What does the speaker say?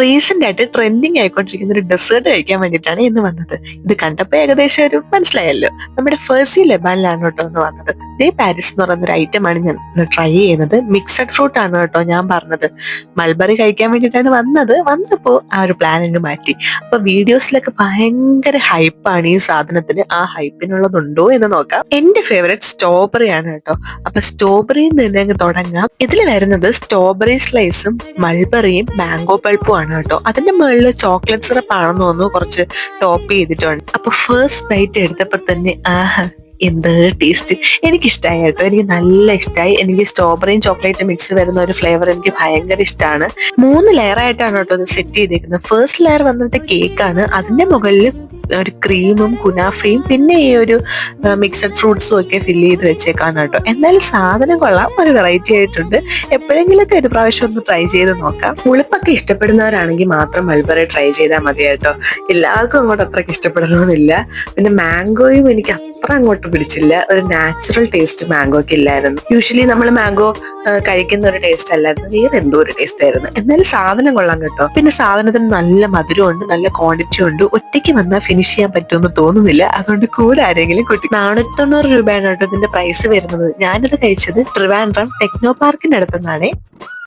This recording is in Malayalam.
റീസെന്റ് ആയിട്ട് ട്രെൻഡിങ് ആയിക്കൊണ്ടിരിക്കുന്ന ഒരു ഡെസേർട്ട് കഴിക്കാൻ വേണ്ടിയിട്ടാണ് ഇന്ന് വന്നത്. ഇത് കണ്ടപ്പോ ഏകദേശം ഒരു മനസ്സിലായല്ലോ. നമ്മുടെ ഫേഴ്സി ലെബാനിലാണ് കേട്ടോ ഒന്ന് വന്നത്. ദേ പാരീസ് എന്ന് പറയുന്ന ഒരു ഐറ്റമാണ് ഞാൻ ട്രൈ ചെയ്യുന്നത്. മിക്സഡ് ഫ്രൂട്ട് ആണ് കേട്ടോ ഞാൻ പറഞ്ഞത്. മൾബറി കഴിക്കാൻ വേണ്ടിയിട്ടാണ് വന്നപ്പോ ആ ഒരു പ്ലാൻ അങ്ങ് മാറ്റി. അപ്പൊ വീഡിയോസിലൊക്കെ ഭയങ്കര ഹൈപ്പാണ് ഈ സാധനത്തിന്. ആ ഹൈപ്പിനുള്ളതുണ്ടോ എന്ന് നോക്കാം. എന്റെ ഫേവറേറ്റ് സ്ട്രോബെറി ആണ് കേട്ടോ. അപ്പൊ സ്ട്രോബെറിയിൽ നിന്ന് അങ്ങ് തുടങ്ങാം. ഇതിൽ വരുന്നത് സ്ട്രോബെറി സ്ലൈസും മൾബറിയും മാംഗോ പൾപ്പും ആണ് കേട്ടോ. അതിന്റെ മുകളിൽ ചോക്ലേറ്റ് സിറപ്പ് ആണെന്ന് തോന്നുന്നു കുറച്ച് ടോപ്പ് ചെയ്തിട്ടുണ്ട്. അപ്പൊ ഫസ്റ്റ് ബൈറ്റ് എടുത്തപ്പോ തന്നെ എന്ത് ടേസ്റ്റ്. എനിക്കിഷ്ടമായി കേട്ടോ. എനിക്ക് നല്ല ഇഷ്ടമായി. എനിക്ക് സ്ട്രോബെറിയും ചോക്ലേറ്റും മിക്സ് വരുന്ന ഒരു ഫ്ലേവർ എനിക്ക് ഭയങ്കര ഇഷ്ടമാണ്. 3 ലെയർ ആയിട്ടാണ് കേട്ടോ ഇത് സെറ്റ് ചെയ്തേക്കുന്നത്. ഫസ്റ്റ് ലെയർ വന്നിട്ട് കേക്കാണ്. അതിന്റെ മുകളിൽ ഒരു ക്രീമും കുനാഫയും പിന്നെ ഈ ഒരു മിക്സഡ് ഫ്രൂട്ട്സും ഒക്കെ ഫില്ല് ചെയ്ത് വെച്ചേക്കാണ് കേട്ടോ. എന്നാലും സാധനം കൊള്ളാം, ഒരു വെറൈറ്റി ആയിട്ടുണ്ട്. എപ്പോഴെങ്കിലൊക്കെ ഒരു പ്രാവശ്യം ഒന്ന് ട്രൈ ചെയ്ത് നോക്കാം. പുളിപ്പൊക്കെ ഇഷ്ടപ്പെടുന്നവരാണെങ്കിൽ മാത്രം മൾബറി ട്രൈ ചെയ്താൽ മതി കേട്ടോ. എല്ലാവർക്കും അങ്ങോട്ട് അത്രയ്ക്ക് ഇഷ്ടപ്പെടണമെന്നില്ല. പിന്നെ മാംഗോയും എനിക്ക് അത്ര അങ്ങോട്ട് പിടിച്ചില്ല. ഒരു നാച്ചുറൽ ടേസ്റ്റ് മാംഗോക്ക് ഇല്ലായിരുന്നു. യൂഷ്വലി നമ്മൾ മാംഗോ കഴിക്കുന്ന ഒരു ടേസ്റ്റ് അല്ലായിരുന്നു, വേറെ എന്തോ ഒരു ടേസ്റ്റ് ആയിരുന്നു. എന്നാലും സാധനം കൊള്ളാം കേട്ടോ. പിന്നെ സാധനത്തിന് നല്ല മധുരമുണ്ട്, നല്ല ക്വാണ്ടിറ്റി ഉണ്ട്. ഒറ്റയ്ക്ക് വന്നാൽ ഫിനിഷ് ചെയ്യാൻ പറ്റുമെന്ന് തോന്നുന്നില്ല. അതുകൊണ്ട് കൂടെ ആരെങ്കിലും കൂട്ടി. 490 രൂപയാണ് കേട്ടോ ഇതിന്റെ പ്രൈസ് വരുന്നത്. ഞാനിത് കഴിച്ചത് ട്രിവാൻഡ്രം ടെക്നോ പാർക്കിന്റെ അടുത്തുനിന്നാണേ.